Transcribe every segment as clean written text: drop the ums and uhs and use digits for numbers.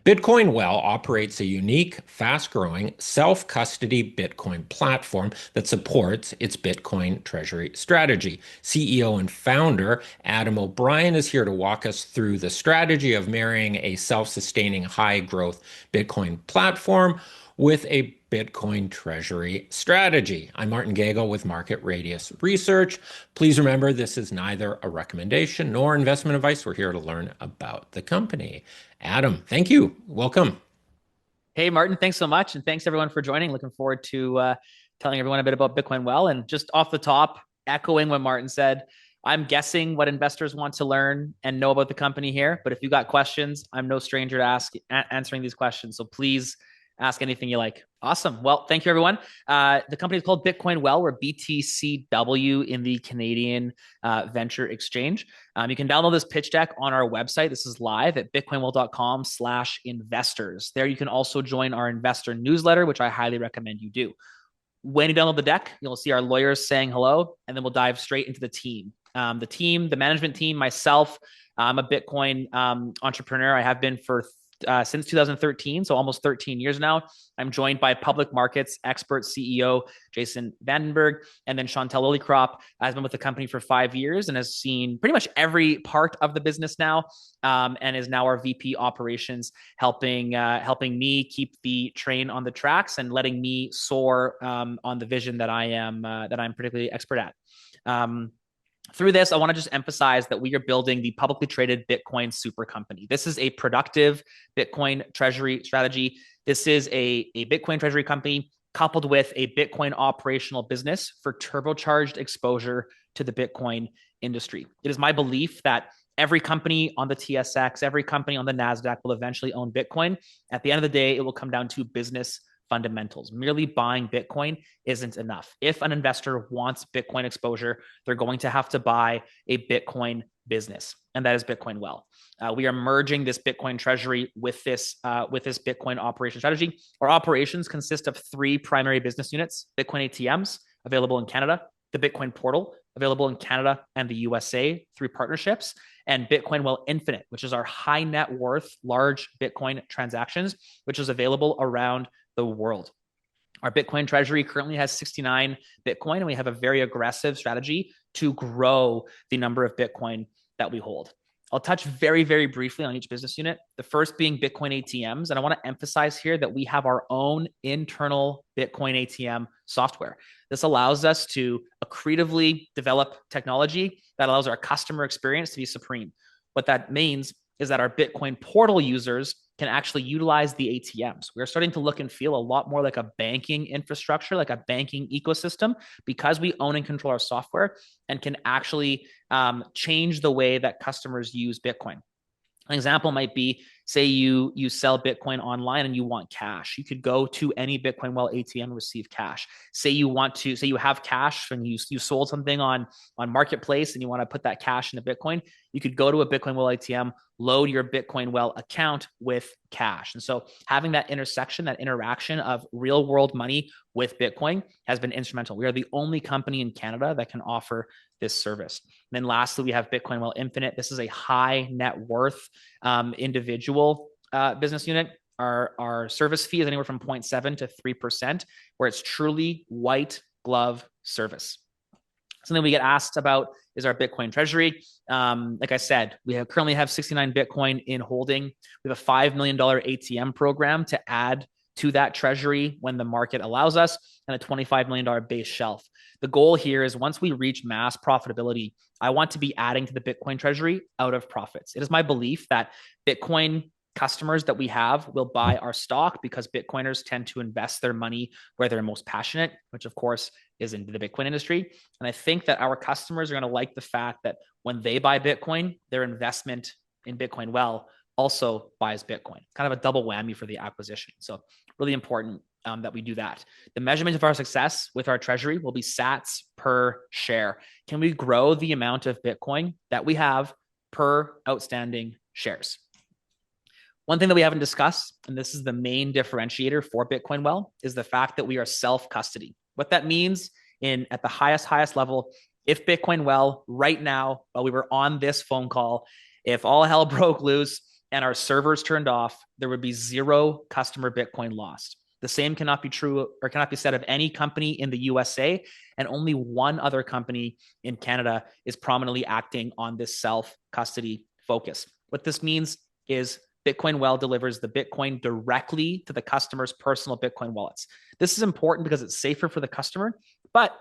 Bitcoin Well operates a unique, fast-growing, self-custody Bitcoin platform that supports its Bitcoin Treasury strategy. CEO and founder Adam O'Brien is here to walk us through the strategy of marrying a self-sustaining, high-growth Bitcoin platform with a Bitcoin Treasury strategy. I'm Martin Gagel with Market Radius Research. Please remember, this is neither a recommendation nor investment advice. We're here to learn about the company. Adam, thank you. Welcome. Hey, Martin, thanks so much. And thanks everyone for joining. Looking forward to telling everyone a bit about Bitcoin Well. And just off the top, echoing what Martin said, I'm guessing what investors want to learn and know about the company here. But if you got questions, I'm no stranger to answering these questions. So please ask anything you like. Awesome. Well, thank you, everyone. The company is called Bitcoin Well. We're BTCW in the Canadian Venture Exchange. You can download this pitch deck on our website. This is live at bitcoinwell.com/investors. There you can also join our investor newsletter, which I highly recommend you do. When you download the deck, you'll see our lawyers saying hello, and then we'll dive straight into the team. The management team, myself, I'm a Bitcoin entrepreneur. I have been for since 2013, so almost 13 years now. I'm joined by public markets expert CEO Jason Vandenberg, and then Chantal Lillycrop has been with the company for 5 years and has seen pretty much every part of the business now, and is now our VP operations, helping me keep the train on the tracks and letting me soar on the vision that I'm particularly expert at. Through this, I want to just emphasize that we are building the publicly traded Bitcoin super company. This is a productive Bitcoin treasury strategy. This is a Bitcoin treasury company coupled with a Bitcoin operational business for turbocharged exposure to the Bitcoin industry. It is my belief that every company on the TSX, every company on the NASDAQ will eventually own Bitcoin. At the end of the day, it will come down to business fundamentals. Merely buying Bitcoin isn't enough. If an investor wants Bitcoin exposure, they're going to have to buy a Bitcoin business, and that is Bitcoin Well. We are merging this Bitcoin treasury with this Bitcoin operation strategy. Our operations consist of 3 primary business units: Bitcoin ATMs, available in Canada; the Bitcoin portal, available in Canada and the USA through partnerships; and Bitcoin Well Infinite, which is our high net worth, large Bitcoin transactions, which is available around the world. Our Bitcoin treasury currently has 69 Bitcoin, and we have a very aggressive strategy to grow the number of Bitcoin that we hold. I'll touch very, very briefly on each business unit, the first being Bitcoin ATMs. And I want to emphasize here that we have our own internal Bitcoin ATM software. This allows us to accretively develop technology that allows our customer experience to be supreme. What that means is that our Bitcoin portal users can actually utilize the ATMs. We're starting to look and feel a lot more like a banking infrastructure, like a banking ecosystem, because we own and control our software and can actually change the way that customers use Bitcoin. An example might be, say you sell Bitcoin online and you want cash. You could go to any Bitcoin Well ATM and receive cash. Say you have cash and you sold something on Marketplace and you want to put that cash into Bitcoin. You could go to a Bitcoin Well ATM, load your Bitcoin Well account with cash. And so having that intersection, that interaction of real world money with Bitcoin has been instrumental. We are the only company in Canada that can offer this service. And then lastly, we have Bitcoin Well Infinite. This is a high net worth individual business unit. Our service fee is anywhere from 0.7 to 3%, where it's truly white glove service. Something we get asked about is our Bitcoin treasury. Like I said, currently have 69 Bitcoin in holding. We have a $5 million ATM program to add to that treasury when the market allows us, and a $25 million base shelf. The goal here is, once we reach mass profitability, I want to be adding to the Bitcoin treasury out of profits. It is my belief that Bitcoin customers that we have will buy our stock because Bitcoiners tend to invest their money where they're most passionate, which of course is into the Bitcoin industry. And I think that our customers are going to like the fact that when they buy Bitcoin, their investment in Bitcoin Well also buys Bitcoin. Kind of a double whammy for the acquisition. So really important that we do that. The measurement of our success with our treasury will be sats per share. Can we grow the amount of Bitcoin that we have per outstanding shares? One thing that we haven't discussed, and this is the main differentiator for Bitcoin Well, is the fact that we are self-custody. What that means at the highest level, if Bitcoin Well right now, while we were on this phone call, if all hell broke loose and our servers turned off, there would be zero customer Bitcoin lost. The same cannot be true or cannot be said of any company in the USA, and only one other company in Canada is prominently acting on this self-custody focus. What this means is Bitcoin Well delivers the Bitcoin directly to the customer's personal Bitcoin wallets. This is important because it's safer for the customer, but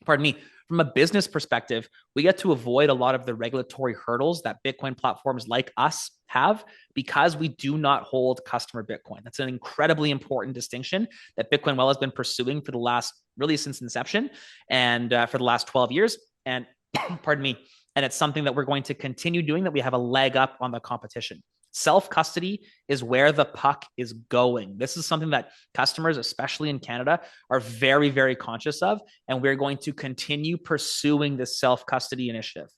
pardon me, from a business perspective, we get to avoid a lot of the regulatory hurdles that Bitcoin platforms like us have because we do not hold customer Bitcoin. That's an incredibly important distinction that Bitcoin Well has been pursuing for the last, really since inception and for the last 12 years. And pardon me, and it's something that we're going to continue doing, that we have a leg up on the competition. Self-custody is where the puck is going. This is something that customers, especially in Canada, are very, very conscious of, and we're going to continue pursuing this self-custody initiative.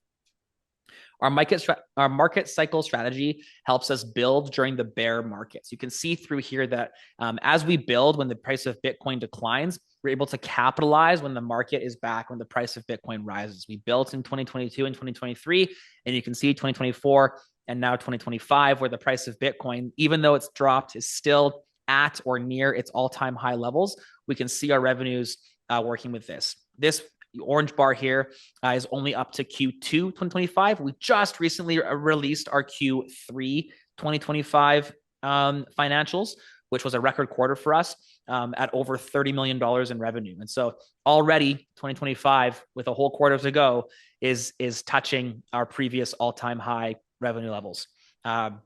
Our market cycle strategy helps us build during the bear markets. You can see through here that as we build, when the price of Bitcoin declines, we're able to capitalize when the market is back, when the price of Bitcoin rises. We built in 2022 and 2023, and you can see 2024 and now 2025, where the price of Bitcoin, even though it's dropped, is still at or near its all-time high levels. We can see our revenues working with this. This orange bar here is only up to Q2 2025. We just recently released our Q3 2025 financials, which was a record quarter for us at over $30 million in revenue. And so already 2025, with a whole quarter to go, is touching our previous all-time high revenue levels.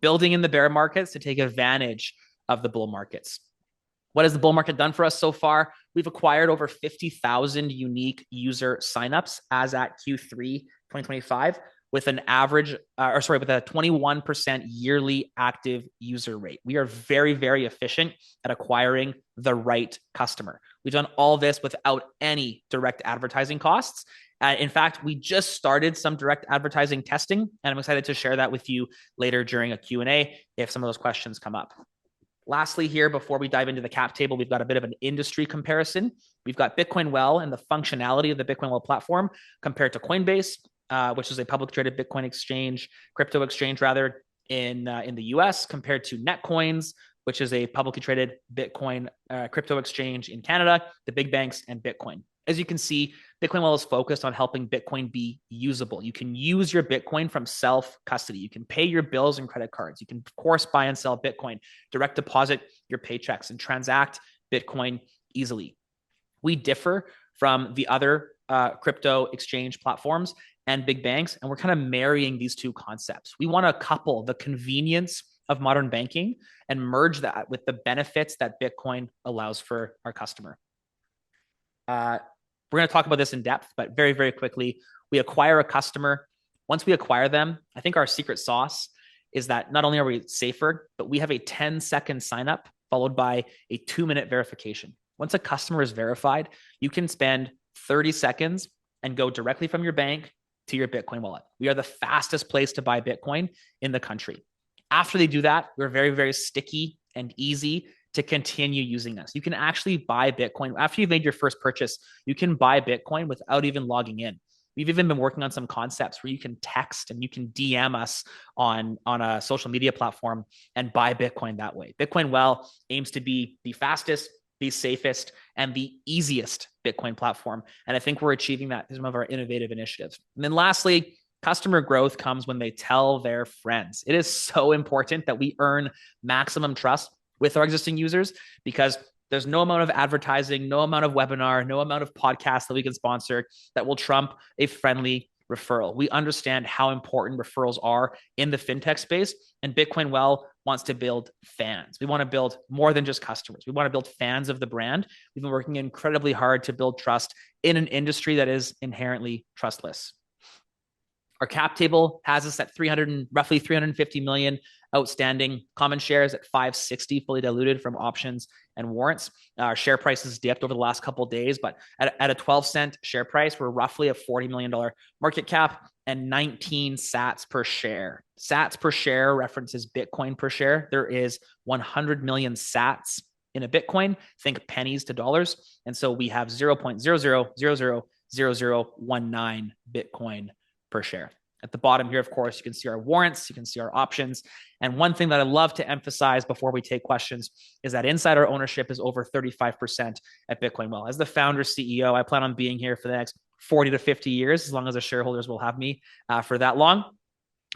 Building in the bear markets to take advantage of the bull markets. What has the bull market done for us so far? We've acquired over 50,000 unique user signups as at Q3 2025 with an average, with a 21% yearly active user rate. We are very, very efficient at acquiring the right customer. We've done all this without any direct advertising costs. In fact, we just started some direct advertising testing, and I'm excited to share that with you later during a Q&A if some of those questions come up. Lastly here, before we dive into the cap table, we've got a bit of an industry comparison. We've got Bitcoin Well and the functionality of the Bitcoin Well platform compared to Coinbase, which is a publicly traded Bitcoin exchange, crypto exchange rather, in the US, compared to Netcoins, which is a publicly traded Bitcoin crypto exchange in Canada, the big banks, and Bitcoin. As you can see, Bitcoin Well is focused on helping Bitcoin be usable. You can use your Bitcoin from self-custody. You can pay your bills and credit cards. You can, of course, buy and sell Bitcoin, direct deposit your paychecks, and transact Bitcoin easily. We differ from the other crypto exchange platforms and big banks, and we're kind of marrying these two concepts. We want to couple the convenience of modern banking and merge that with the benefits that Bitcoin allows for our customer. We're going to talk about this in depth, but very, very quickly, we acquire a customer. Once we acquire them, I think our secret sauce is that not only are we safer, but we have a 10-second sign up followed by a 2-minute verification. Once a customer is verified, you can spend 30 seconds and go directly from your bank to your Bitcoin wallet. We are the fastest place to buy Bitcoin in the country. After they do that, we're very, very sticky and easy to continue using us. You can actually buy Bitcoin. After you've made your first purchase, you can buy Bitcoin without even logging in. We've even been working on some concepts where you can text and you can DM us on a social media platform and buy Bitcoin that way. Bitcoin Well aims to be the fastest, the safest, and the easiest Bitcoin platform. And I think we're achieving that through some of our innovative initiatives. And then lastly, customer growth comes when they tell their friends. It is so important that we earn maximum trust with our existing users, because there's no amount of advertising, no amount of webinar, no amount of podcast that we can sponsor that will trump a friendly referral. We understand how important referrals are in the fintech space, and Bitcoin Well wants to build fans. We want to build more than just customers. We want to build fans of the brand. We've been working incredibly hard to build trust in an industry that is inherently trustless. Our cap table has us at roughly 350 million outstanding, common shares at 560 fully diluted from options and warrants. Our share price has dipped over the last couple of days, but at a 12-cent share price, we're roughly a $40 million market cap and 19 sats per share. Sats per share references Bitcoin per share. There is 100 million sats in a Bitcoin. Think pennies to dollars. And so we have 0.00000019 Bitcoin per share. At the bottom here, of course, you can see our warrants, you can see our options. And one thing that I love to emphasize before we take questions is that insider ownership is over 35% at Bitcoin Well. As the founder CEO, I plan on being here for the next 40 to 50 years, as long as the shareholders will have me for that long.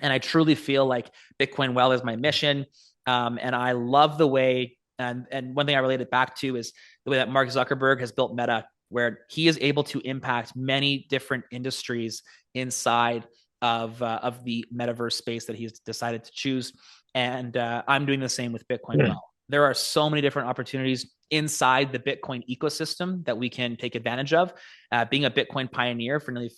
And I truly feel like Bitcoin Well is my mission. And I love the way, and one thing I relate it back to is the way that Mark Zuckerberg has built Meta, where he is able to impact many different industries inside of the metaverse space that he's decided to choose. And I'm doing the same with Bitcoin Well. There are so many different opportunities inside the Bitcoin ecosystem that we can take advantage of. Being a Bitcoin pioneer for nearly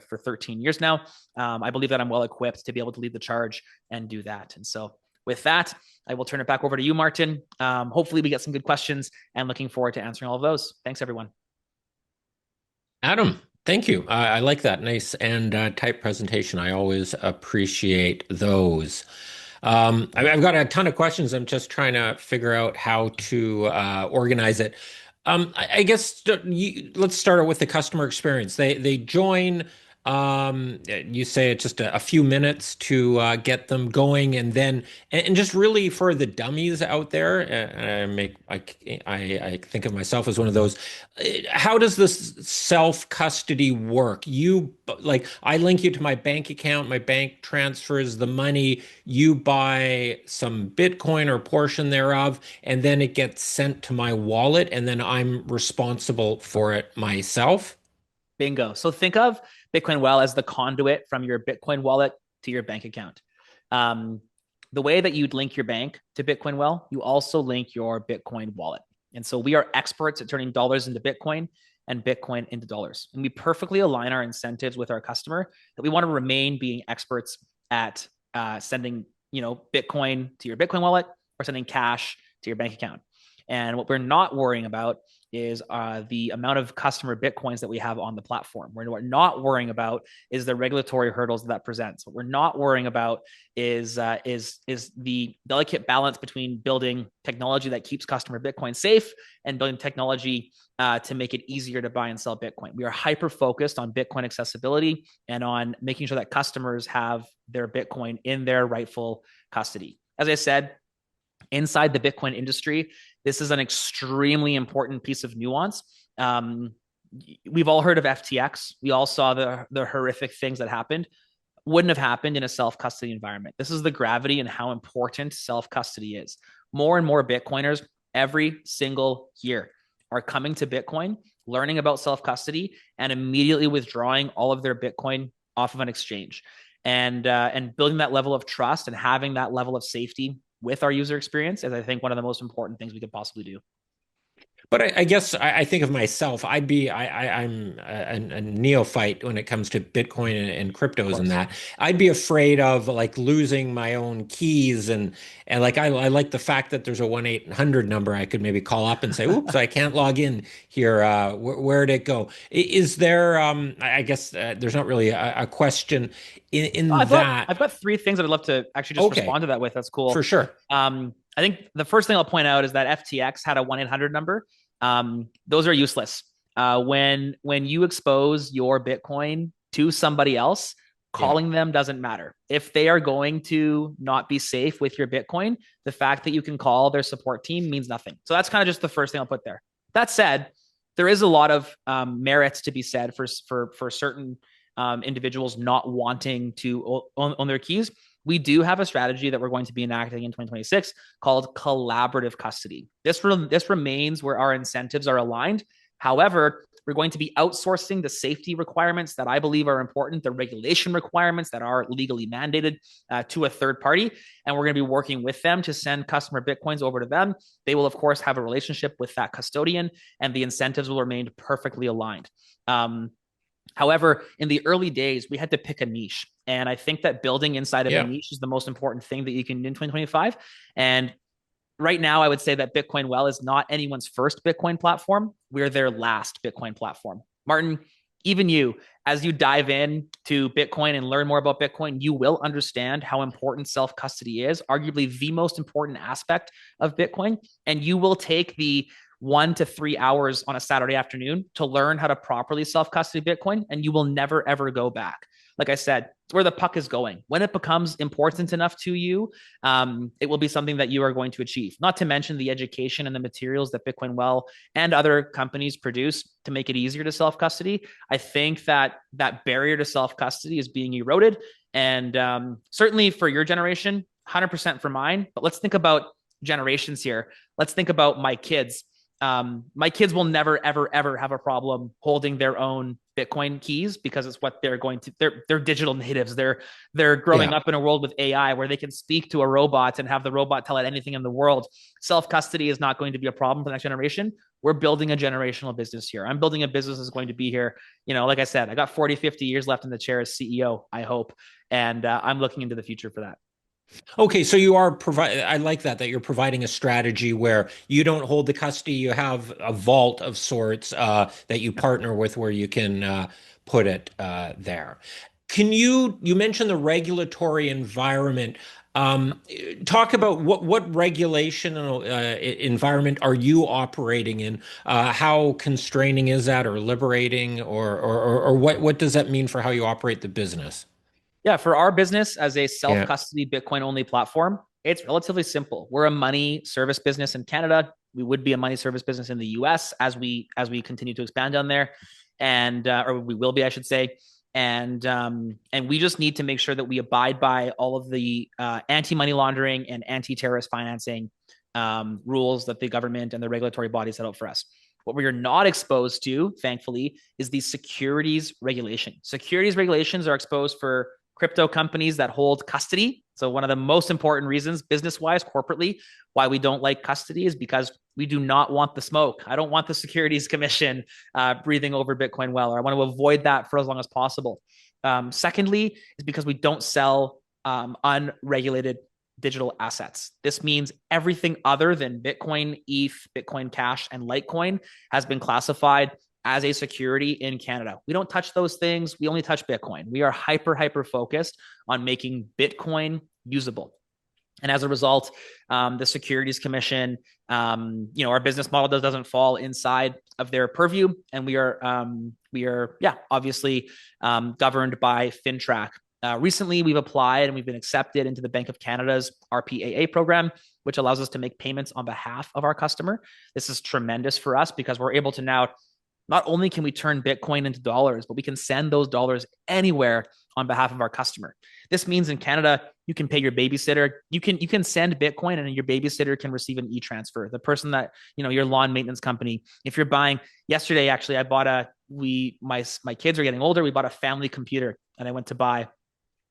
for 13 years now, I believe that I'm well equipped to be able to lead the charge and do that. And so with that, I will turn it back over to you, Martin. Hopefully we get some good questions and looking forward to answering all of those. Thanks, everyone. Adam, thank you. I like that. Nice and tight presentation. I always appreciate those. I've got a ton of questions. I'm just trying to figure out how to organize it. I guess let's start out with the customer experience. They join. You say it's just a few minutes to get them going, and then and just really for the dummies out there, I think of myself as one of those. How does this self-custody work? I link you to my bank account, my bank transfers the money, you buy some Bitcoin or portion thereof, and then it gets sent to my wallet, and then I'm responsible for it myself. Bingo. So think of Bitcoin Well as the conduit from your Bitcoin wallet to your bank account. The way that you'd link your bank to Bitcoin Well, you also link your Bitcoin wallet. And so we are experts at turning dollars into Bitcoin and Bitcoin into dollars. And we perfectly align our incentives with our customer that we want to remain being experts at sending, Bitcoin to your Bitcoin wallet or sending cash to your bank account. And what we're not worrying about is the amount of customer Bitcoins that we have on the platform. What we're not worrying about is the regulatory hurdles that presents. What we're not worrying about is the delicate balance between building technology that keeps customer Bitcoin safe and building technology to make it easier to buy and sell Bitcoin. We are hyper focused on Bitcoin accessibility and on making sure that customers have their Bitcoin in their rightful custody. As I said, inside the Bitcoin industry, this is an extremely important piece of nuance. We've all heard of FTX. We all saw the horrific things that happened. Wouldn't have happened in a self-custody environment. This is the gravity and how important self-custody is. More and more Bitcoiners every single year are coming to Bitcoin, learning about self-custody, and immediately withdrawing all of their Bitcoin off of an exchange. And building that level of trust and having that level of safety with our user experience is, I think, one of the most important things we could possibly do. But I guess I think of myself. I'm a neophyte when it comes to Bitcoin and cryptos and that. I'd be afraid of like losing my own keys and like I like the fact that there's a 1-800 number I could maybe call up and say, "Oops, I can't log in here. Where'd it go?" Is there? I guess there's not really a question in that. I've got three things that I'd love to actually just respond to that with. That's cool. For sure. I think the first thing I'll point out is that FTX had a 1-800 number. Those are useless. When you expose your Bitcoin to somebody else, calling them doesn't matter. If they are going to not be safe with your Bitcoin, the fact that you can call their support team means nothing. So that's kind of just the first thing I'll put there. That said, there is a lot of merits to be said for certain individuals not wanting to own their keys. We do have a strategy that we're going to be enacting in 2026 called collaborative custody. This remains where our incentives are aligned. However, we're going to be outsourcing the safety requirements that I believe are important, the regulation requirements that are legally mandated to a third party. And we're going to be working with them to send customer Bitcoins over to them. They will, of course, have a relationship with that custodian, and the incentives will remain perfectly aligned. However, in the early days, we had to pick a niche. And I think that building inside of a niche is the most important thing that you can do in 2025. And right now, I would say that Bitcoin Well is not anyone's first Bitcoin platform. We're their last Bitcoin platform. Martin, even you, as you dive in to Bitcoin and learn more about Bitcoin, you will understand how important self-custody is, arguably the most important aspect of Bitcoin. And you will take the 1 to 3 hours on a Saturday afternoon to learn how to properly self-custody Bitcoin, and you will never, ever go back. Like I said, It's where the puck is going. When it becomes important enough to you, it will be something that you are going to achieve. Not to mention the education and the materials that Bitcoin Well and other companies produce to make it easier to self custody. I think that that barrier to self custody is being eroded, and certainly for your generation, 100% for mine. But let's think about generations here. Let's think about my kids. My kids will never, ever, ever have a problem holding their own Bitcoin keys because it's what they're going to. They're digital natives. They're growing Yeah. up in a world with AI where they can speak to a robot and have the robot tell it anything in the world. Self custody is not going to be a problem for the next generation. We're building a generational business here. I'm building a business that's going to be here. Like I said, I got 40, 50 years left in the chair as CEO, I hope. And I'm looking into the future for that. Okay, so you are provide. I like that you're providing a strategy where you don't hold the custody. You have a vault of sorts that you partner with, where you can put it there. Can you mentioned the regulatory environment? Um, Talk about what regulation environment are you operating in? How constraining is that, or liberating, or what does that mean for how you operate the business? Yeah, for our business as a self Yeah. custody Bitcoin only platform, it's relatively simple. We're a money service business in Canada. We would be a money service business in the US as we continue to expand down there, and or we will be, I should say. And we just need to make sure that we abide by all of the anti money laundering and anti terrorist financing rules that the government and the regulatory bodies set out for us. What we are not exposed to, thankfully, is the securities regulation. Securities regulations are exposed for crypto companies that hold custody. So one of the most important reasons, business-wise, corporately, why we don't like custody is because we do not want the smoke. I don't want the Securities Commission breathing over Bitcoin Well, or I want to avoid that for as long as possible. Secondly, is because we don't sell unregulated digital assets. This means everything other than Bitcoin, ETH, Bitcoin Cash, and Litecoin has been classified as a security in Canada. We don't touch those things. We only touch Bitcoin. We are hyper focused on making Bitcoin usable. And as a result, the Securities Commission, our business model doesn't fall inside of their purview, and we are obviously governed by FinTrack. Recently, we've applied and we've been accepted into the Bank of Canada's RPAA program, which allows us to make payments on behalf of our customer. This is tremendous for us because we're able to now not only can we turn Bitcoin into dollars, but we can send those dollars anywhere on behalf of our customer. This means in Canada, you can pay your babysitter. You can send Bitcoin and your babysitter can receive an e-transfer. The person that, your lawn maintenance company, if you're buying, yesterday, actually, I bought my kids are getting older. We bought a family computer and I went to buy,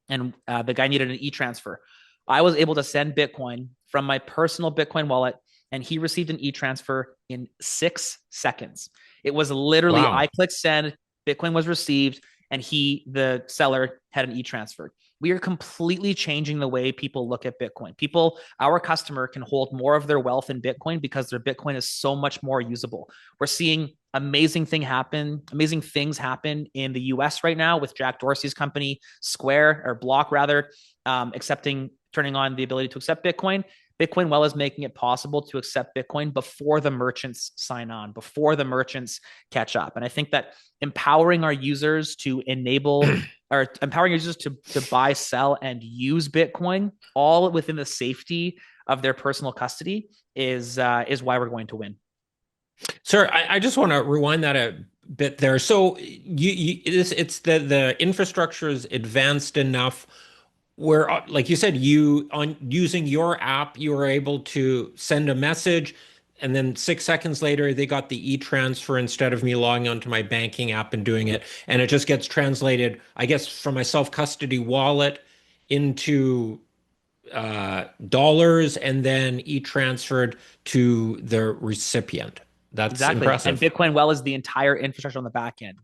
and the guy needed an e-transfer. I was able to send Bitcoin from my personal Bitcoin wallet, and he received an e-transfer in 6 seconds. It was literally, Wow. I clicked send, Bitcoin was received, and the seller, had an e-transfer. We are completely changing the way people look at Bitcoin. Our customer can hold more of their wealth in Bitcoin because their Bitcoin is so much more usable. We're seeing amazing things happen in the US right now with Jack Dorsey's company, Square, or Block rather, turning on the ability to accept Bitcoin. Bitcoin Well is making it possible to accept Bitcoin before the merchants sign on, before the merchants catch up. And I think that empowering our users to buy, sell, and use Bitcoin all within the safety of their personal custody is why we're going to win. Sir, I just want to rewind that a bit there. So it's the infrastructure is advanced enough where, like you said, you on using your app, you were able to send a message, and then 6 seconds later, they got the e-transfer instead of me logging onto my banking app and doing it, and it just gets translated, I guess, from my self-custody wallet into dollars, and then e-transferred to the recipient. That's Exactly. And impressive. Bitcoin Well is the entire infrastructure on the back end.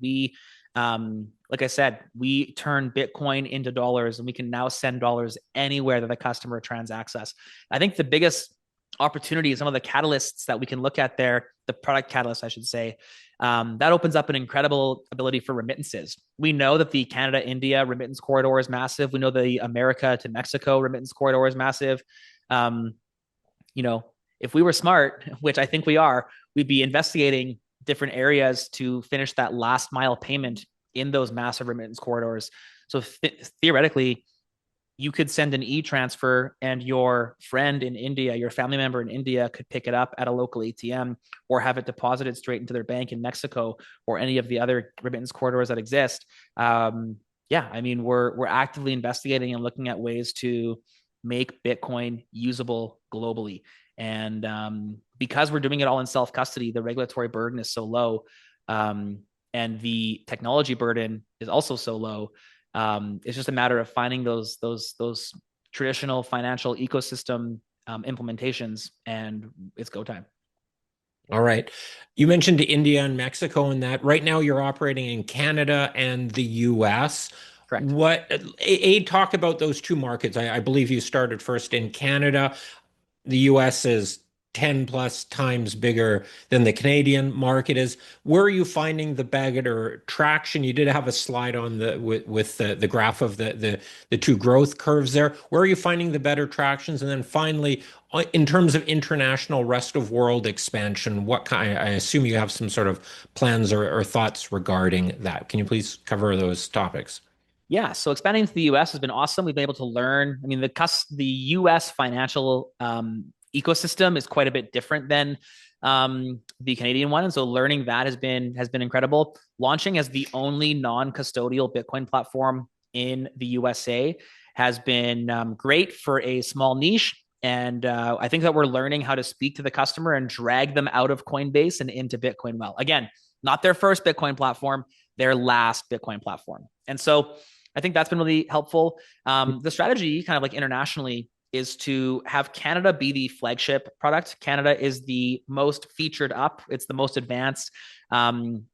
Like I said, we turn Bitcoin into dollars, and we can now send dollars anywhere that the customer transacts us. I think the biggest opportunity, some of the catalysts that we can look at there, the product catalyst, I should say, that opens up an incredible ability for remittances. We know that the Canada-India remittance corridor is massive. We know the America to Mexico remittance corridor is massive. Um, if we were smart, which I think we are, we'd be investigating different areas to finish that last mile payment in those massive remittance corridors. So theoretically, you could send an e-transfer and your friend in India, your family member in India could pick it up at a local ATM or have it deposited straight into their bank in Mexico or any of the other remittance corridors that exist. Yeah, I mean, we're actively investigating and looking at ways to make Bitcoin usable globally. And because we're doing it all in self-custody, the regulatory burden is so low, and the technology burden is also so low. It's just a matter of finding those traditional financial ecosystem implementations, and it's go time. All right. You mentioned India and Mexico and that. Right now you're operating in Canada and the US. Correct. Talk about those two markets. I believe you started first in Canada. The US is 10 plus times bigger than the Canadian market is. Where are you finding the better traction? You did have a slide on with the graph of the two growth curves there. Where are you finding the better tractions? And then finally, in terms of international rest of world expansion, what kind, I assume you have some sort of plans or thoughts regarding that. Can you please cover those topics? Yeah, so expanding to the US has been awesome. We've been able to learn. I mean, the US financial ecosystem is quite a bit different than the Canadian one, and so learning that has been incredible. Launching as the only non-custodial Bitcoin platform in the USA has been great for a small niche. And I think that we're learning how to speak to the customer and drag them out of Coinbase and into Bitcoin well. Again, not their first Bitcoin platform, their last Bitcoin platform. And so I think that's been really helpful. The strategy, kind of like internationally, is to have Canada be the flagship product. Canada is the most featured up. It's the most advanced. Within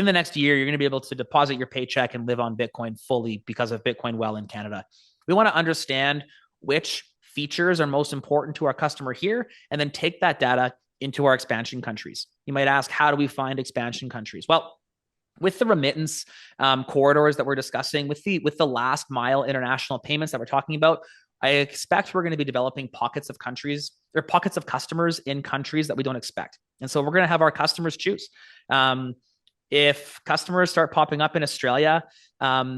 the next year, you're going to be able to deposit your paycheck and live on Bitcoin fully because of Bitcoin Well in Canada. We want to understand which features are most important to our customer here, and then take that data into our expansion countries. You might ask, how do we find expansion countries? Well, with the remittance corridors that we're discussing, with the last mile international payments that we're talking about, I expect we're going to be developing pockets of countries or pockets of customers in countries that we don't expect. And so we're going to have our customers choose. If customers start popping up in Australia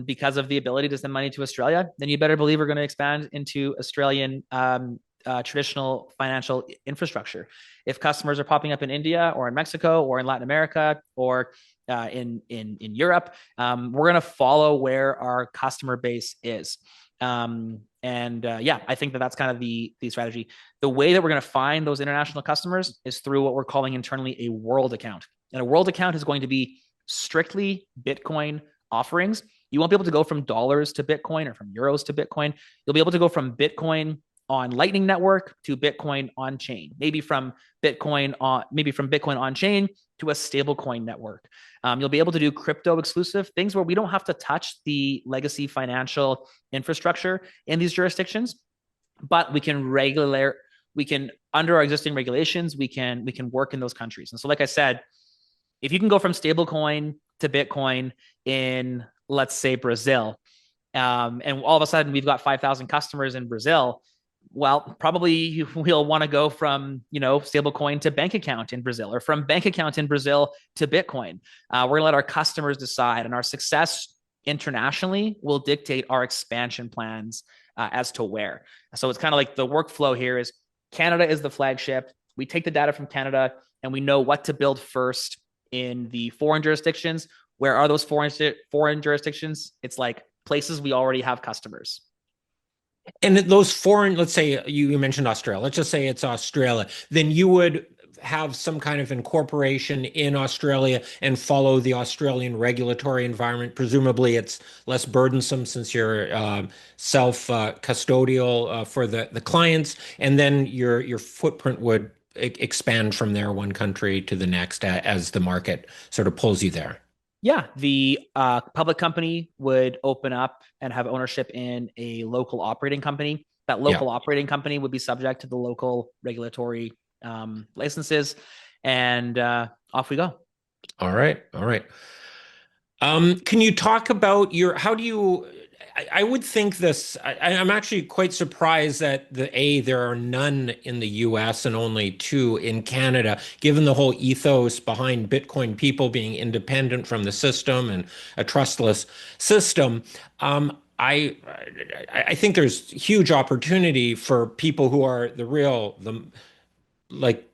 because of the ability to send money to Australia, then you better believe we're going to expand into Australian traditional financial infrastructure. If customers are popping up in India or in Mexico or in Latin America or in Europe, we're going to follow where our customer base is. Yeah, I think that's kind of the strategy. The way that we're going to find those international customers is through what we're calling internally a world account. And a world account is going to be strictly Bitcoin offerings. You won't be able to go from dollars to Bitcoin or from euros to Bitcoin. You'll be able to go from Bitcoin on Lightning Network to Bitcoin on chain, maybe from Bitcoin on chain to a stablecoin network. You'll be able to do crypto exclusive things where we don't have to touch the legacy financial infrastructure in these jurisdictions, but we can under our existing regulations, we can work in those countries. And so, like I said, if you can go from stablecoin to Bitcoin in, let's say, Brazil, and all of a sudden we've got 5,000 customers in Brazil, well, probably we'll want to go from, stablecoin to bank account in Brazil, or from bank account in Brazil to Bitcoin. We're going to let our customers decide, and our success internationally will dictate our expansion plans as to where. So it's kind of like the workflow here is Canada is the flagship. We take the data from Canada and we know what to build first in the foreign jurisdictions. Where are those foreign jurisdictions? It's like places we already have customers. And those foreign, let's say you mentioned Australia, let's just say it's Australia, then you would have some kind of incorporation in Australia and follow the Australian regulatory environment. Presumably, it's less burdensome since you're self-custodial for the clients, and then your footprint would expand from there, one country to the next, as the market sort of pulls you there. Yeah, the public company would open up and have ownership in a local operating company. That Yeah. local operating company would be subject to the local regulatory licenses, and off we go. All right. All right. Can you talk about how do you I would think this. I'm actually quite surprised that there are none in the US and only two in Canada, given the whole ethos behind Bitcoin people being independent from the system and a trustless system. I think there's huge opportunity for people who are like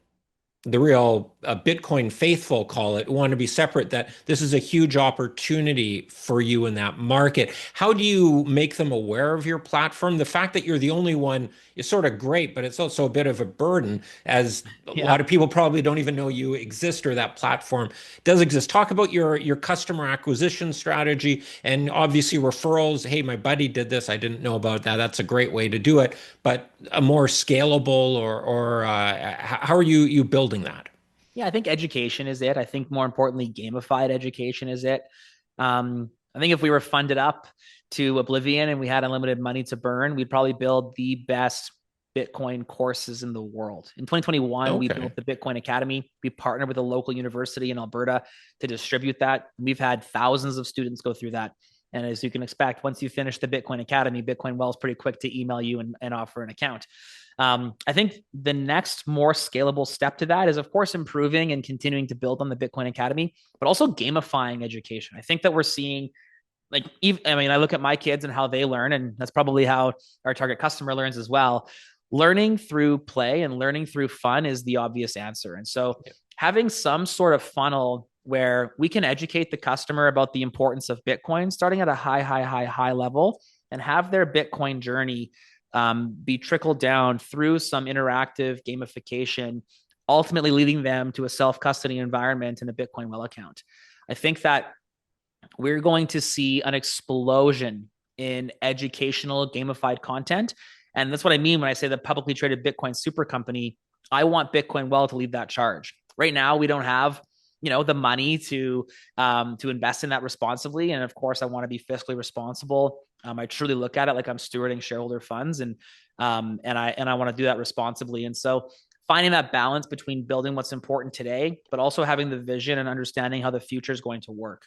the real Bitcoin faithful call it, want to be separate, that this is a huge opportunity for you in that market. How do you make them aware of your platform? The fact that you're the only one is sort of great, but it's also a bit of a burden, as a Yeah. lot of people probably don't even know you exist or that platform does exist. Talk about your customer acquisition strategy and obviously referrals. Hey, my buddy did this. I didn't know about that. That's a great way to do it, but a more scalable or how are you building that? Yeah, I think education is it. I think more importantly, gamified education is it. I think if we were funded up to oblivion and we had unlimited money to burn, we'd probably build the best Bitcoin courses in the world. In 2021, we Okay. built the Bitcoin Academy. We partnered with a local university in Alberta to distribute that. We've had thousands of students go through that. And as you can expect, once you finish the Bitcoin Academy, Bitcoin Well is pretty quick to email you and offer an account. I think the next more scalable step to that is, of course, improving and continuing to build on the Bitcoin Academy, but also gamifying education. I think that we're seeing, like, I mean, I look at my kids and how they learn, and that's probably how our target customer learns as well. Learning through play and learning through fun is the obvious answer. And so having some sort of funnel where we can educate the customer about the importance of Bitcoin, starting at a high level, and have their Bitcoin journey be trickled down through some interactive gamification, ultimately leading them to a self-custody environment and a Bitcoin Well account. I think that we're going to see an explosion in educational gamified content. And that's what I mean when I say the publicly traded Bitcoin super company. I want Bitcoin Well to lead that charge. Right now, we don't have the money to invest in that responsibly, and of course, I want to be fiscally responsible. I truly look at it like I'm stewarding shareholder funds, and I want to do that responsibly. And so, finding that balance between building what's important today, but also having the vision and understanding how the future is going to work.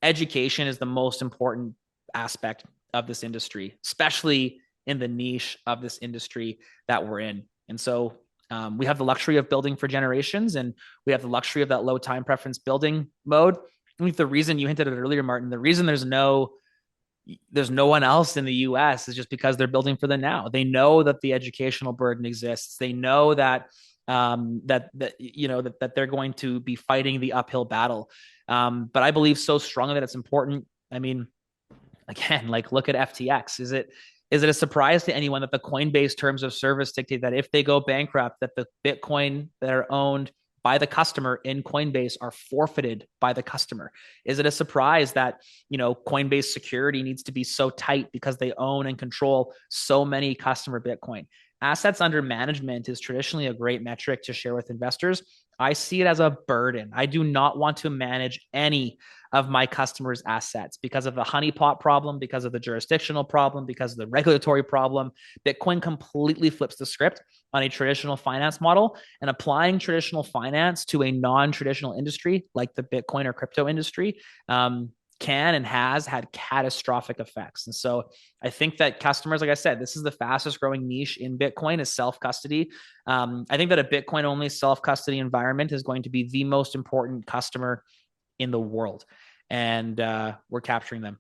Education is the most important aspect of this industry, especially in the niche of this industry that we're in. And so we have the luxury of building for generations, and we have the luxury of that low time preference building mode. I think the reason you hinted at it earlier, Martin, the reason there's no one else in the US is just because they're building for the now. They know that the educational burden exists. They know that that they're going to be fighting the uphill battle. But I believe so strongly that it's important. I mean, again, like, look at FTX. Is it a surprise to anyone that the Coinbase terms of service dictate that if they go bankrupt, that the Bitcoin that are owned by the customer in Coinbase are forfeited by the customer? Is it a surprise that Coinbase security needs to be so tight because they own and control so many customer Bitcoin? Assets under management is traditionally a great metric to share with investors. I see it as a burden. I do not want to manage any of my customers' assets because of the honeypot problem, because of the jurisdictional problem, because of the regulatory problem. Bitcoin completely flips the script on a traditional finance model, and applying traditional finance to a non-traditional industry like the Bitcoin or crypto industry can and has had catastrophic effects. And so I think that customers, like I said, this is the fastest growing niche in Bitcoin, is self-custody. I think that a Bitcoin only self-custody environment is going to be the most important customer in the world. And we're capturing them.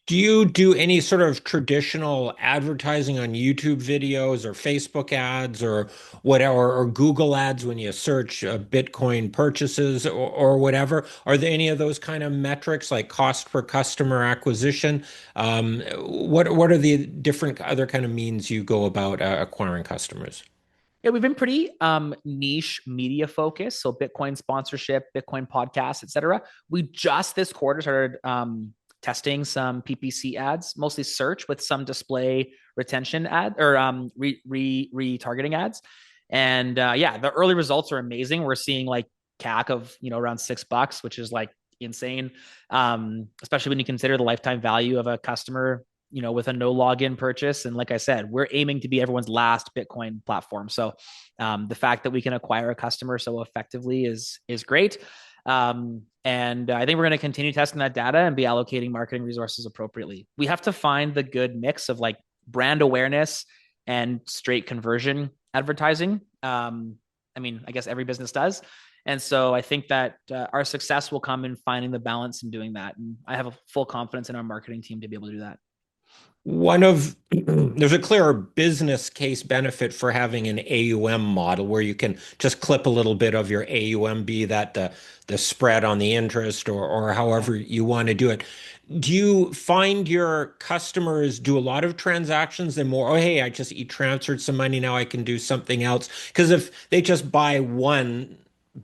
Do you do any sort of traditional advertising on YouTube videos or Facebook ads or whatever, or Google ads when you search Bitcoin purchases or whatever? Are there any of those kind of metrics like cost per customer acquisition? What are the different other kind of means you go about acquiring customers? Yeah, we've been pretty niche media focused. So Bitcoin sponsorship, Bitcoin podcasts, etc. We just this quarter started testing some PPC ads, mostly search with some display retention ad or retargeting ads. And yeah, the early results are amazing. We're seeing like CAC of around $6, which is like insane, especially when you consider the lifetime value of a customer with a no login purchase. And like I said, we're aiming to be everyone's last Bitcoin platform. So the fact that we can acquire a customer so effectively is great. And I think we're going to continue testing that data and be allocating marketing resources appropriately. We have to find the good mix of like brand awareness and straight conversion advertising. I mean, I guess every business does. And so I think that our success will come in finding the balance and doing that. And I have a full confidence in our marketing team to be able to do that. One of there's a clear business case benefit for having an AUM model where you can just clip a little bit of your AUM, be that the spread on the interest or Yeah. however you want to do it. Do you find your customers do a lot of transactions and more, oh, hey, I just transferred some money, now I can do something else? Because if they just buy one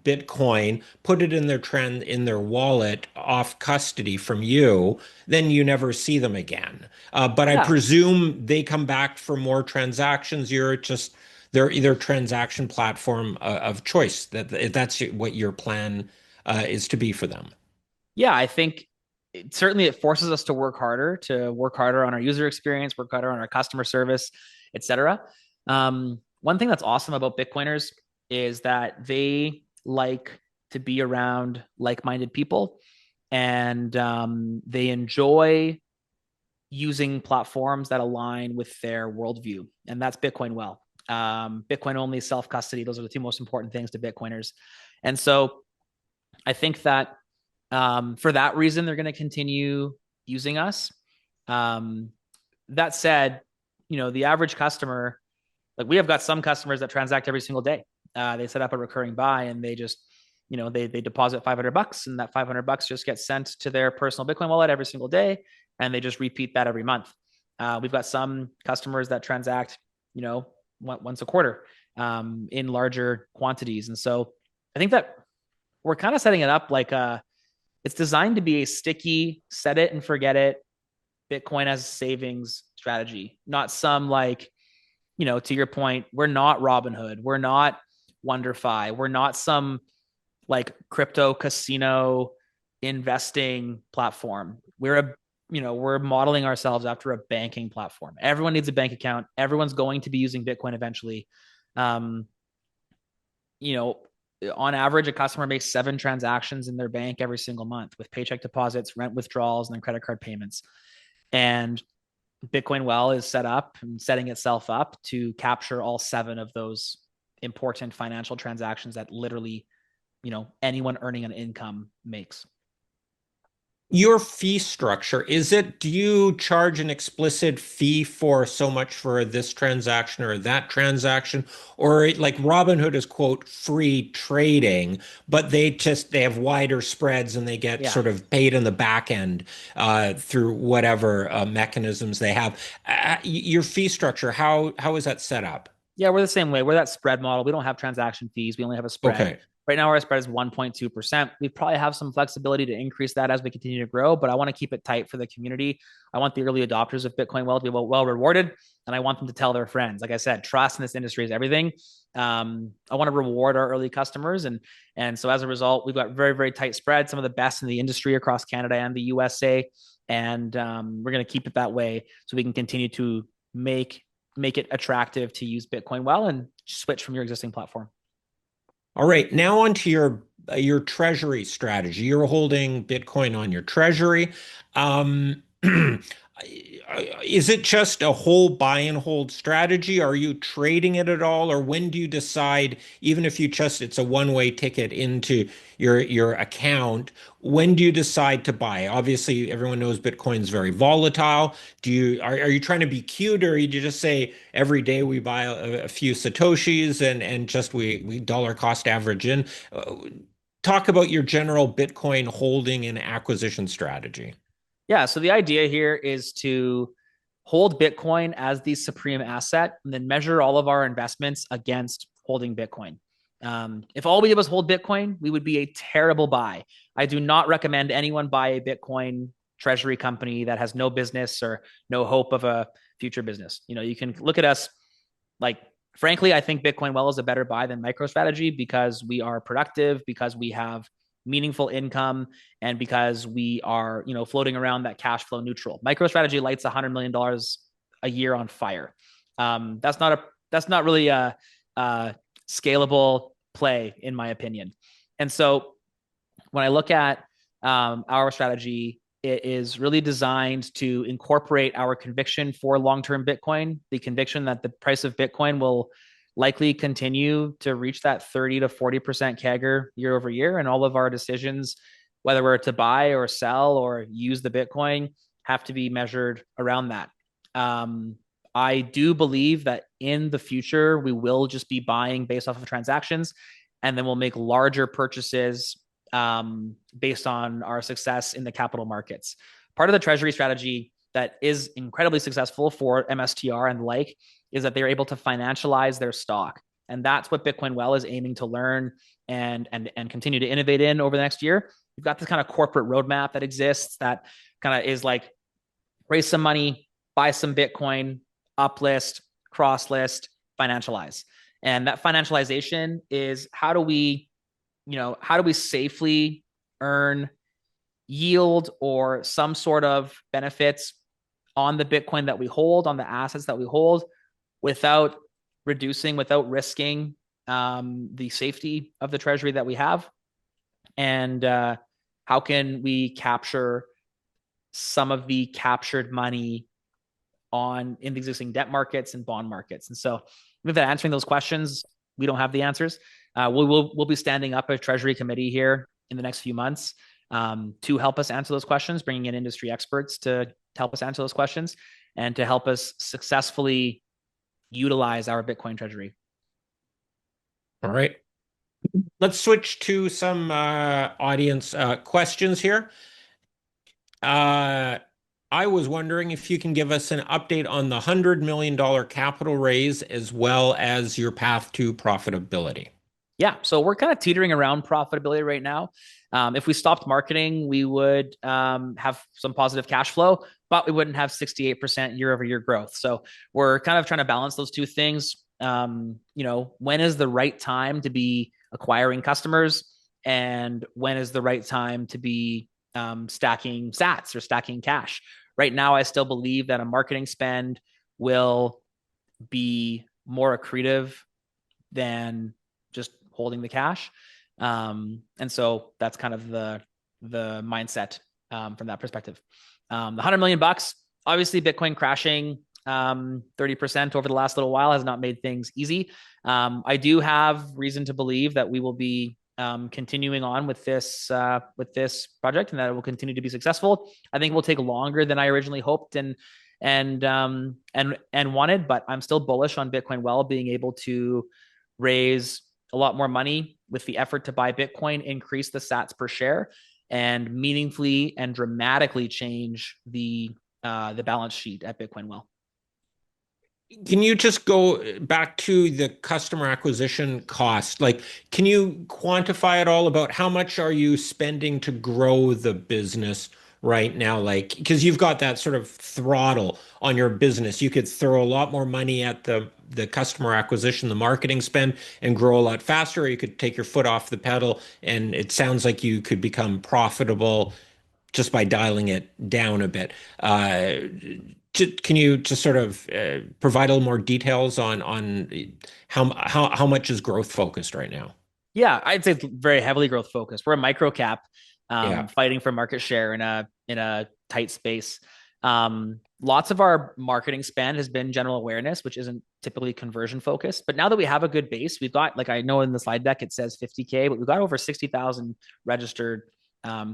Bitcoin, put it in their wallet off custody from you, then you never see them again. But I Yeah. presume they come back for more transactions. You're just they're either transaction platform of choice. That's what your plan is to be for them. Yeah. I think certainly it forces us to work harder on our user experience, work harder on our customer service, etc. One thing that's awesome about Bitcoiners is that they like to be around like-minded people, and they enjoy using platforms that align with their worldview, and that's Bitcoin well. Bitcoin only, self custody; those are the two most important things to Bitcoiners, and so I think that for that reason, they're going to continue using us. Um, that said, the average customer, like we have got some customers that transact every single day. They set up a recurring buy and they just, they deposit $500 and that $500 just gets sent to their personal Bitcoin wallet every single day. And they just repeat that every month. We've got some customers that transact, once a quarter in larger quantities. And so I think that we're kind of setting it up like it's designed to be a sticky, set it and forget it Bitcoin as savings strategy, not some like, to your point, we're not Robinhood, we're not WonderFi, we're not some like crypto casino investing platform. We're modeling ourselves after a banking platform. Everyone needs a bank account. Everyone's going to be using Bitcoin eventually. Um, you know, on average, a customer makes 7 transactions in their bank every single month with paycheck deposits, rent withdrawals, and then credit card payments. And Bitcoin Well is set up and setting itself up to capture all 7 of those important financial transactions that literally, anyone earning an income makes. Your fee structure, do you charge an explicit fee for so much for this transaction or that transaction? Or like Robinhood is quote free trading, but they have wider spreads and they get Yeah. sort of paid in the back end through whatever mechanisms they have. Your fee structure, how is that set up? Yeah, we're the same way. We're that spread model. We don't have transaction fees. We only have a spread. Okay. Right now, our spread is 1.2%. We probably have some flexibility to increase that as we continue to grow, but I want to keep it tight for the community. I want the early adopters of Bitcoin Well to be well rewarded, and I want them to tell their friends. Like I said, trust in this industry is everything. I want to reward our early customers, and so as a result, we've got very very tight spread, some of the best in the industry across Canada and the USA, and we're going to keep it that way so we can continue to make it attractive to use Bitcoin Well and switch from your existing platform. All right, now on to your treasury strategy. You're holding Bitcoin on your treasury. Um, is it just a whole buy and hold strategy? Are you trading it at all, or when do you decide, even if it's a one-way ticket into your account, when do you decide to buy? Obviously, everyone knows Bitcoin is very volatile. Are you trying to be cute, or you just say every day we buy a few satoshis and just we dollar cost average in? Talk about your general Bitcoin holding and acquisition strategy. Yeah. So the idea here is to hold Bitcoin as the supreme asset and then measure all of our investments against holding Bitcoin. If all we did was hold Bitcoin, we would be a terrible buy. I do not recommend anyone buy a Bitcoin treasury company that has no business or no hope of a future business. You can look at us like, frankly, I think Bitcoin Well is a better buy than MicroStrategy because we are productive, because we have meaningful income, and because we are, floating around that cash flow neutral. MicroStrategy lights $100 million a year on fire. That's not really a scalable play, in my opinion. And so when I look at our strategy, it is really designed to incorporate our conviction for long-term Bitcoin, the conviction that the price of Bitcoin will likely continue to reach that 30 to 40% CAGR year over year. And all of our decisions, whether we're to buy or sell or use the Bitcoin, have to be measured around that. Um, I do believe that in the future, we will just be buying based off of transactions, and then we'll make larger purchases based on our success in the capital markets. Part of the treasury strategy that is incredibly successful for MSTR and the like is that they're able to financialize their stock. And that's what Bitcoin Well is aiming to learn and continue to innovate in over the next year. We've got this kind of corporate roadmap that exists that kind of is like raise some money, buy some Bitcoin, uplist, cross list, financialize. And that financialization is how do we safely earn yield or some sort of benefits on the Bitcoin that we hold, on the assets that we hold, without without risking the safety of the treasury that we have? And how can we capture some of the captured money in the existing debt markets and bond markets? And so, without answering those questions, we don't have the answers. We'll be standing up a treasury committee here in the next few months to help us answer those questions, bringing in industry experts to help us answer those questions and to help us successfully utilize our Bitcoin treasury. All right. Let's switch to some audience questions here. I was wondering if you can give us an update on the $100 million capital raise as well as your path to profitability. Yeah, so we're kind of teetering around profitability right now. If we stopped marketing, we would have some positive cash flow, but we wouldn't have 68% year over year growth. So we're kind of trying to balance those two things. When is the right time to be acquiring customers, and when is the right time to be stacking sats or stacking cash? Right now, I still believe that a marketing spend will be more accretive than just holding the cash. And so that's kind of the mindset from that perspective. The $100 million, obviously Bitcoin crashing 30% over the last little while has not made things easy. I do have reason to believe that we will be continuing on with this project, and that it will continue to be successful. I think it will take longer than I originally hoped and wanted, but I'm still bullish on Bitcoin Well being able to raise a lot more money with the effort to buy Bitcoin, increase the sats per share, and meaningfully and dramatically change the balance sheet at Bitcoin Well. Can you just go back to the customer acquisition cost? Like, can you quantify it all about how much are you spending to grow the business right now? Like, because you've got that sort of throttle on your business. You could throw a lot more money at the customer acquisition, the marketing spend, and grow a lot faster, or you could take your foot off the pedal, and it sounds like you could become profitable just by dialing it down a bit. Can you just sort of provide a little more details on how much is growth focused right now? Yeah, I'd say it's very heavily growth focused. We're a micro cap, Yeah. fighting for market share in a tight space. Lots of our marketing spend has been general awareness, which isn't typically conversion focused. But now that we have a good base, we've got, like I know in the slide deck it says 50K, but we've got over 60,000 registered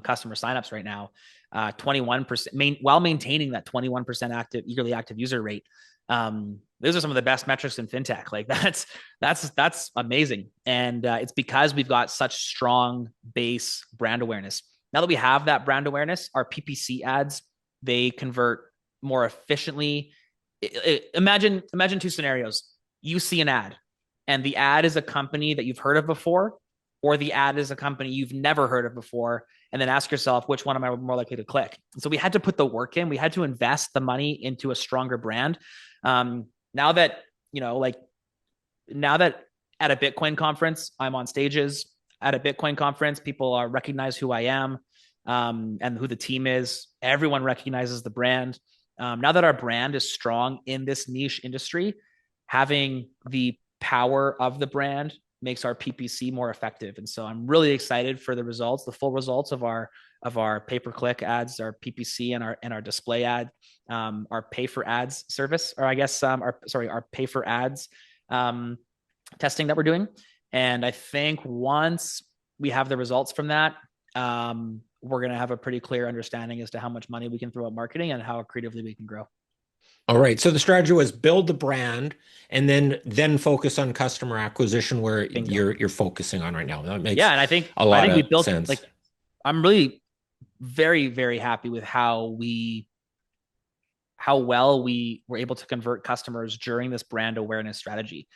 customer signups right now. 21% while maintaining that 21% eagerly active user rate. Those are some of the best metrics in fintech. Like that's amazing, and it's because we've got such strong base brand awareness. Now that we have that brand awareness, our PPC ads, they convert more efficiently. Imagine two scenarios. You see an ad, and the ad is a company that you've heard of before, or the ad is a company you've never heard of before, and then ask yourself, which one am I more likely to click? And so we had to put the work in. We had to invest the money into a stronger brand. Now that, now that at a Bitcoin conference, I'm on stages. At a Bitcoin conference, people recognize who I am and who the team is. Everyone recognizes the brand. Now that our brand is strong in this niche industry, having the power of the brand makes our PPC more effective. And so I'm really excited for the results, the full results of our pay-per-click ads, our PPC, and our display ad, our pay for ads service, or I guess our pay for ads testing that we're doing. And I think once we have the results from that, we're going to have a pretty clear understanding as to how much money we can throw at marketing and how creatively we can grow. All right. So the strategy was build the brand and then focus on customer acquisition where Bingo. you're focusing on right now. That Yeah, makes and a I lot think we of built sense. like I'm really very very happy with how well we were able to convert customers during this brand awareness strategy.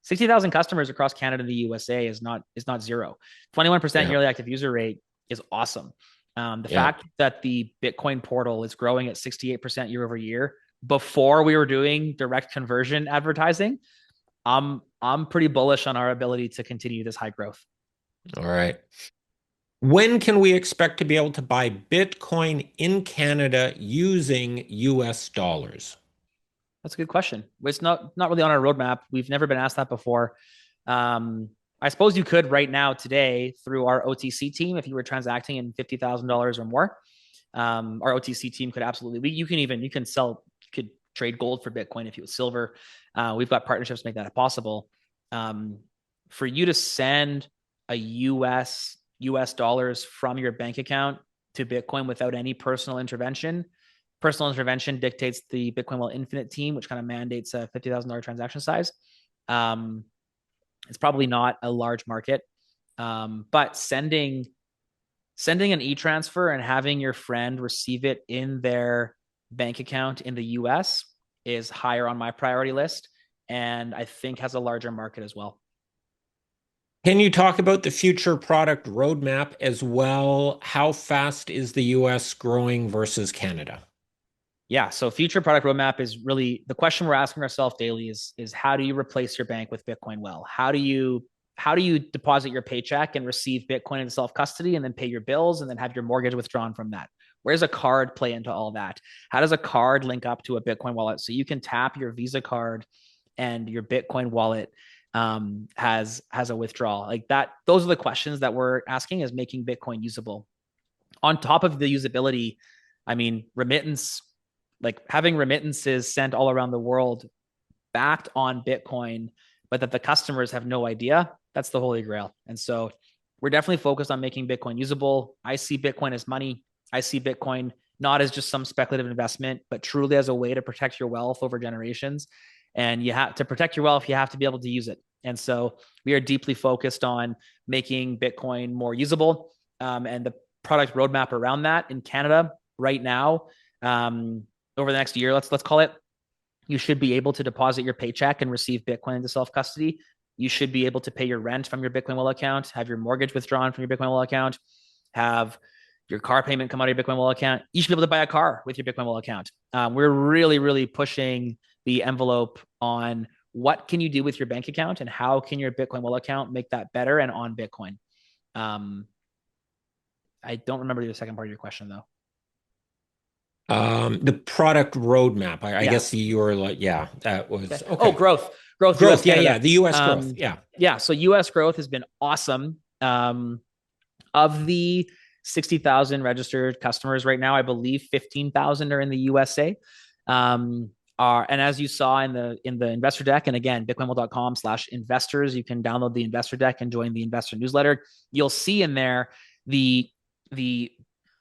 60,000 customers across Canada and the USA is not zero. 21% Yeah. yearly active user rate is awesome. The Yeah. fact that the Bitcoin portal is growing at 68% year over year before we were doing direct conversion advertising, I'm pretty bullish on our ability to continue this high growth. All right. When can we expect to be able to buy Bitcoin in Canada using US dollars? That's a good question. It's not really on our roadmap. We've never been asked that before. I suppose you could right now today through our OTC team if you were transacting in $50,000 or more. Our OTC team could absolutely. You can sell. You could trade gold for Bitcoin if you was silver. We've got partnerships to make that possible. For you to send a US dollars from your bank account to Bitcoin without any personal intervention. Personal intervention dictates the Bitcoin Well Infinite team, which kind of mandates a $50,000 transaction size. It's probably not a large market, but sending an e-transfer and having your friend receive it in their bank account in the US is higher on my priority list, and I think has a larger market as well. Can you talk about the future product roadmap as well? How fast is the US growing versus Canada? Yeah, so future product roadmap is really the question we're asking ourselves daily is how do you replace your bank with Bitcoin well? How do you deposit your paycheck and receive Bitcoin in self-custody and then pay your bills and then have your mortgage withdrawn from that? Where's a card play into all that? How does a card link up to a Bitcoin wallet so you can tap your Visa card and your Bitcoin wallet has a withdrawal like that? Those are the questions that we're asking is making Bitcoin usable. On top of the usability, I mean, remittance, like having remittances sent all around the world backed on Bitcoin, but that the customers have no idea, that's the holy grail. And so we're definitely focused on making Bitcoin usable. I see Bitcoin as money. I see Bitcoin not as just some speculative investment, but truly as a way to protect your wealth over generations. And you have to protect your wealth, you have to be able to use it. And so we are deeply focused on making Bitcoin more usable, and the product roadmap around that in Canada right now. Over the next year, let's call it, you should be able to deposit your paycheck and receive Bitcoin into self-custody. You should be able to pay your rent from your Bitcoin Well account, have your mortgage withdrawn from your Bitcoin Well account, have your car payment come out of your Bitcoin Well account. You should be able to buy a car with your Bitcoin Well account. We're really, really pushing the envelope on what can you do with your bank account and how can your Bitcoin Well account make that better and on Bitcoin. I don't remember the second part of your question though. The product roadmap. I Yeah. guess you were like, yeah, that Okay. was Oh, okay. growth, US, Growth. Yeah, Canada. yeah. The US growth. Yeah. Yeah. So US growth has been awesome. Of the 60,000 registered customers right now, I believe 15,000 are in the USA. And as you saw in the investor deck, and again, bitcoinwell.com/investors, you can download the investor deck and join the investor newsletter. You'll see in there the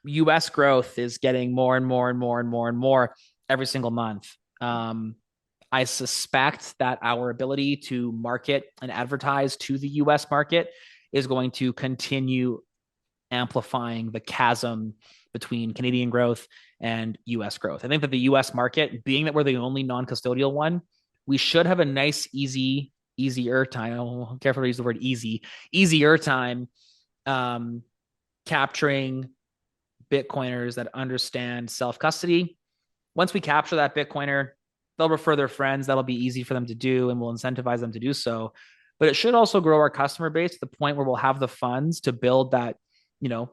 US growth is getting more and more and more and more and more every single month. I suspect that our ability to market and advertise to the US market is going to continue amplifying the chasm between Canadian growth and US growth. I think that the US market, being that we're the only non-custodial one, we should have a nice, easier time. I'm careful to use the word easier time capturing Bitcoiners that understand self-custody. Once we capture that Bitcoiner, they'll refer their friends. That'll be easy for them to do, and we'll incentivize them to do so. But it should also grow our customer base to the point where we'll have the funds to build that,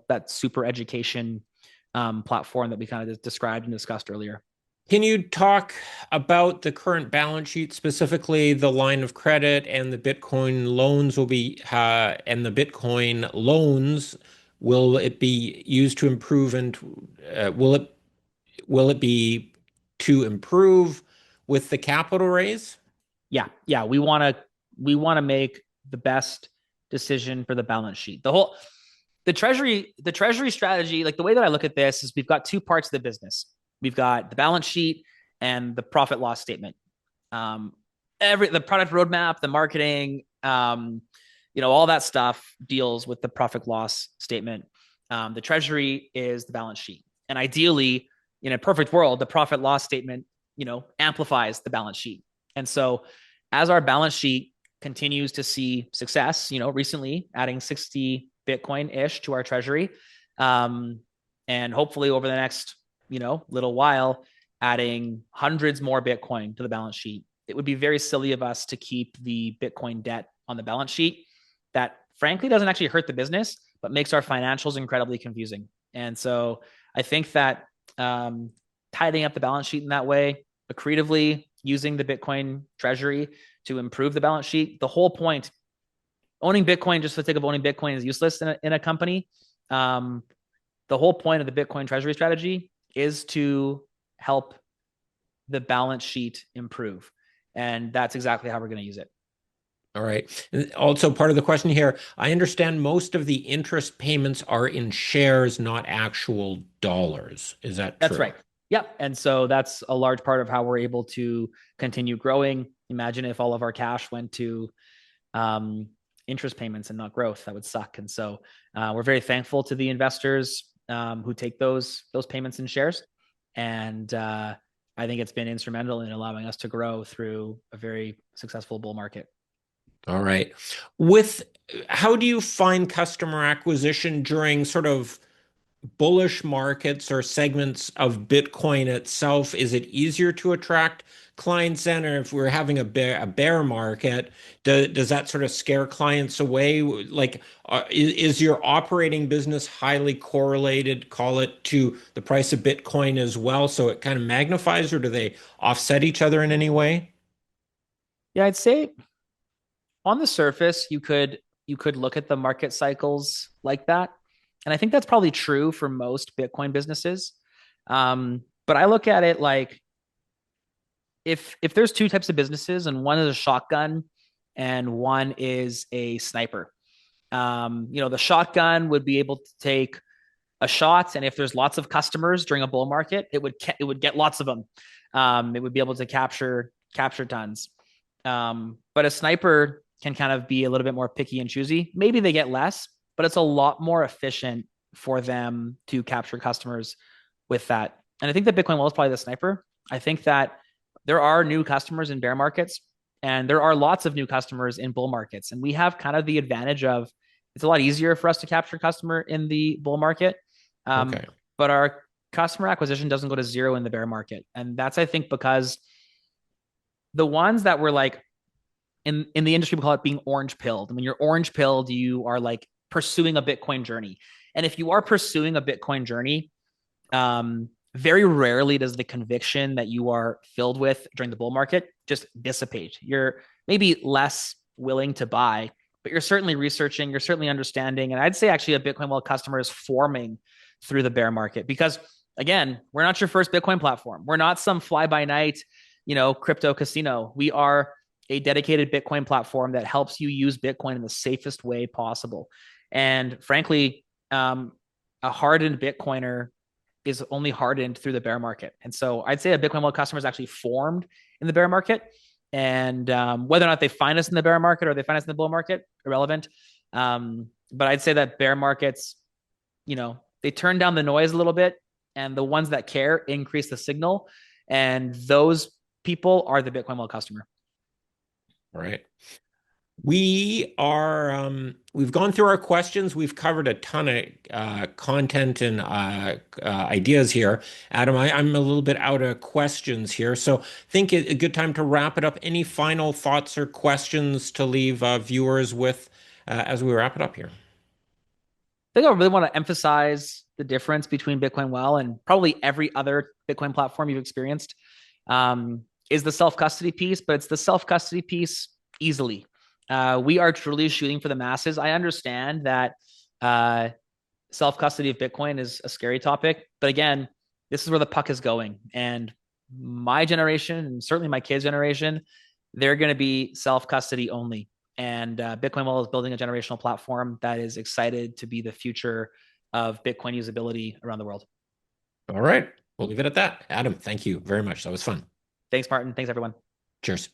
that super education platform that we kind of described and discussed earlier. Can you talk about the current balance sheet, specifically the line of credit and the Bitcoin loans and the Bitcoin loans, will it be used to improve and will it be to improve with the capital raise? Yeah, we want to make the best decision for the balance sheet. The treasury strategy, like the way that I look at this is we've got two parts of the business. We've got the balance sheet and the profit loss statement. Um, the product roadmap, the marketing, all that stuff deals with the profit loss statement. The treasury is the balance sheet, and ideally, in a perfect world, the profit loss statement, amplifies the balance sheet. And so, as our balance sheet continues to see success, recently adding 60 Bitcoin ish to our treasury, and hopefully over the next, little while, adding hundreds more Bitcoin to the balance sheet. It would be very silly of us to keep the Bitcoin debt on the balance sheet. That frankly doesn't actually hurt the business, but makes our financials incredibly confusing. And so I think that tidying up the balance sheet in that way, accretively using the Bitcoin treasury to improve the balance sheet, the whole point, owning Bitcoin just for the sake of owning Bitcoin is useless in a company. The whole point of the Bitcoin treasury strategy is to help the balance sheet improve. And that's exactly how we're going to use it. All right. And also, part of the question here, I understand most of the interest payments are in shares, not actual dollars. Is that That's true? right. Yep. And so that's a large part of how we're able to continue growing. Imagine if all of our cash went to um, interest payments and not growth. That would suck. And so we're very thankful to the investors who take those payments in shares. And I think it's been instrumental in allowing us to grow through a very successful bull market. All right. With How do you find customer acquisition during sort of bullish markets or segments of Bitcoin itself? Is it easier to attract clients then, or if we're having a bear market, does that sort of scare clients away? Like, is your operating business highly correlated, call it, to the price of Bitcoin as well? So it kind of magnifies, or do they offset each other in any way? Yeah, I'd say on the surface, you could look at the market cycles like that, and I think that's probably true for most Bitcoin businesses. But I look at it like if there's two types of businesses, and one is a shotgun, and one is a sniper. The shotgun would be able to take a shot, and if there's lots of customers during a bull market, it would get lots of them. It would be able to capture tons. But a sniper can kind of be a little bit more picky and choosy. Maybe they get less, but it's a lot more efficient for them to capture customers with that. And I think that Bitcoin Well is probably the sniper. I think that there are new customers in bear markets, and there are lots of new customers in bull markets. And we have kind of the advantage of it's a lot easier for us to capture customer in the bull market. Um, Okay. but our customer acquisition doesn't go to zero in the bear market. And that's, I think, because the ones that were like in the industry, we call it being orange pilled. When you're orange pilled, you are like pursuing a Bitcoin journey. And if you are pursuing a Bitcoin journey, very rarely does the conviction that you are filled with during the bull market just dissipate. You're maybe less willing to buy, but you're certainly researching, you're certainly understanding. And I'd say actually a Bitcoin Well customer is forming through the bear market because, again, we're not your first Bitcoin platform. We're not some fly by night, crypto casino. We are a dedicated Bitcoin platform that helps you use Bitcoin in the safest way possible. And frankly, a hardened Bitcoiner is only hardened through the bear market. And so I'd say a Bitcoin Well customer is actually formed in the bear market. And whether or not they find us in the bear market or they find us in the bull market, irrelevant. But I'd say that bear markets, they turn down the noise a little bit, and the ones that care increase the signal. And those people are the Bitcoin Well customer. All right. We've gone through our questions. We've covered a ton of content and ideas here. Adam, I'm a little bit out of questions here, so I think a good time to wrap it up. Any final thoughts or questions to leave viewers with as we wrap it up here? I think I really want to emphasize the difference between Bitcoin Well and probably every other Bitcoin platform you've experienced. is the self-custody piece, but it's the self-custody piece easily. We are truly shooting for the masses. I understand that self-custody of Bitcoin is a scary topic, but again, this is where the puck is going. And my generation, and certainly my kids' generation, they're going to be self-custody only. And Bitcoin Well is building a generational platform that is excited to be the future of Bitcoin usability around the world. All right. We'll leave it at that. Adam, thank you very much. That was fun. Thanks, Martin. Thanks, everyone. Cheers.